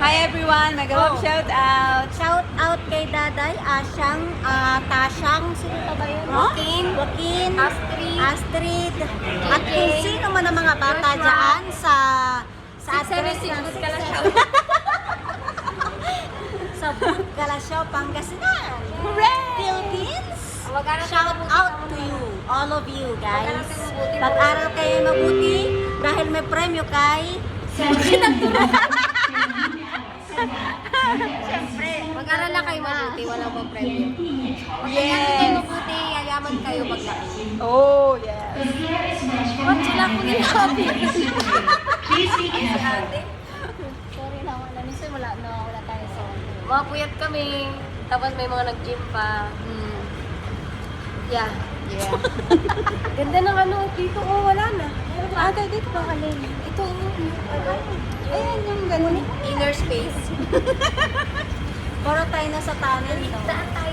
Hi everyone, mag-love shout out. Shout out kay Daday, Asyang, Tasyang, sino pa ba yun? Joaquin, Astrid, at kung sino man ang mga bata dyan sa address ng sa Galasyaw, Pangasinan. Hooray! Philippines! Shout out to you, all of you guys. Pag-aral kayo mabuti dahil may premyo kay Siyempre. Mag-aral lang kayo mabuti, walang pang premyo. Mag-aral Yes. kayo mabuti, yayaman kayo paglaki. Oh, yes. Ba't sila ko nila-copy? Sorry na, wala. Minsan wala tayo sa Mga puyat kami, tapos may mga nag-gym pa. Yeah. Yeah. Ganda ng ano, dito ko wala na. Dito ba kalin? Ito, Ayan yung ganun. inner space. Puro tayo na sa tunnel, no? Saan tayo